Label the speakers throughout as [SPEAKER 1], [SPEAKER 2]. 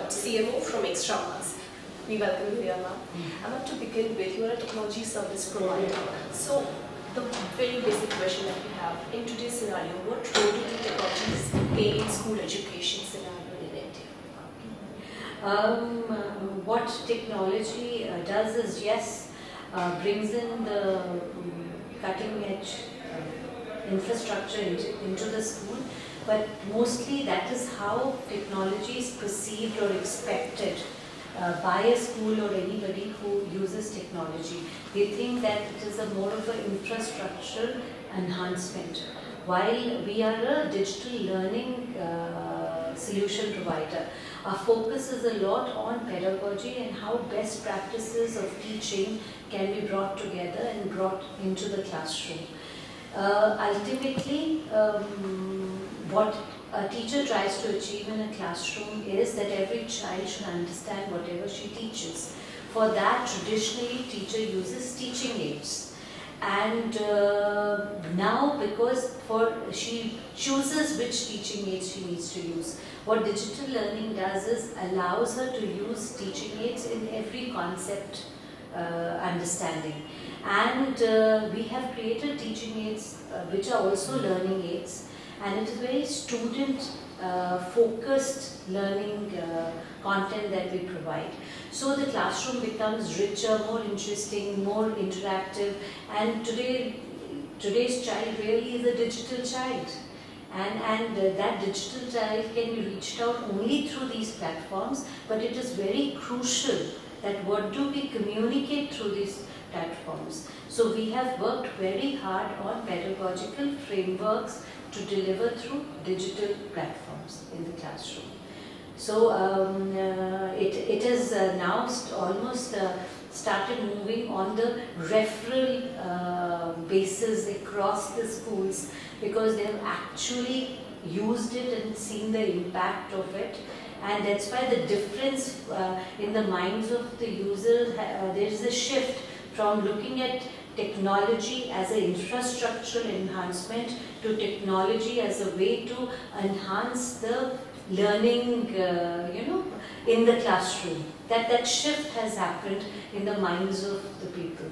[SPEAKER 1] CMO from Extra Marks. We welcome you here, ma'am. And to begin with, you are a technology service provider. So, the very basic question that we have, in today's scenario, what role do the technologies play in school education scenario in India?
[SPEAKER 2] What technology does is, yes, brings in the cutting edge infrastructure into the school, but mostly that is how technology is perceived or expected by a school or anybody who uses technology. They think that it is a more of an infrastructure enhancement. While we are a digital learning solution provider, our focus is a lot on pedagogy and how best practices of teaching can be brought together and brought into the classroom. Ultimately, what a teacher tries to achieve in a classroom is that every child should understand whatever she teaches. For that, traditionally, teacher uses teaching aids. And now, because she chooses which teaching aids she needs to use. What digital learning does is allows her to use teaching aids in every concept understanding. And we have created teaching aids which are also learning aids, and it is very student focused learning content that we provide. So the classroom becomes richer, more interesting, more interactive, and today's child really is a digital child. And that digital child can be reached out only through these platforms, but it is very crucial that what do we communicate through these platforms. So we have worked very hard on pedagogical frameworks to deliver through digital platforms in the classroom. So it is now almost started moving on the referral basis across the schools, because they have actually used it and seen the impact of it. And that's why the difference in the minds of the users, there is a shift from looking at technology as an infrastructural enhancement to technology as a way to enhance the learning, in the classroom. That shift has happened in the minds of the people.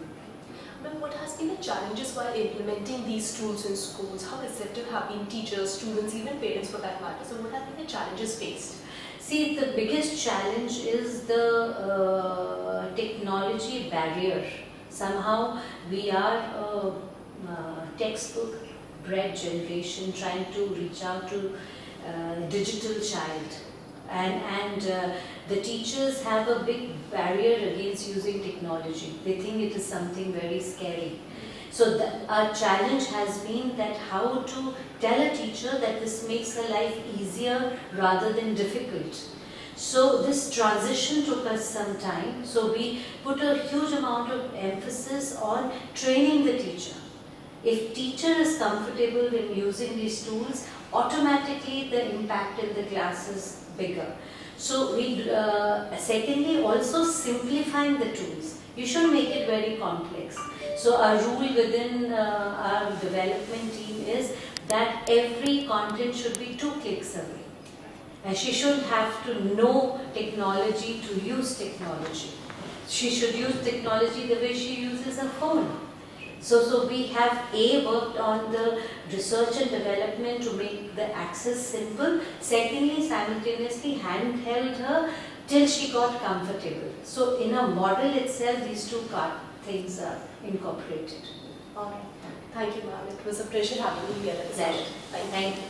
[SPEAKER 1] Ma'am, what has been the challenges while implementing these tools in schools? How receptive have been teachers, students, even parents for that matter? So what have been the challenges faced?
[SPEAKER 2] See, the biggest challenge is the technology barrier. Somehow we are a textbook bred generation trying to reach out to digital child, and the teachers have a big barrier against using technology. They think it is something very scary. So our challenge has been that how to tell a teacher that this makes her life easier rather than difficult. So this transition took us some time. So we put a huge amount of emphasis on training the teacher. If teacher is comfortable in using these tools, automatically the impact in the class is bigger. So we secondly also simplifying the tools. You shouldn't make it very complex. So our rule within our development team is that every content should be 2 clicks away. And she should have to know technology to use technology. She should use technology the way she uses a phone. So we have worked on the research and development to make the access simple. Secondly, simultaneously handheld her till she got comfortable. So in a model itself, these 2 things are incorporated.
[SPEAKER 1] Alright. Thank you, ma'am. It was a pleasure having you here at the session.
[SPEAKER 2] Thank you.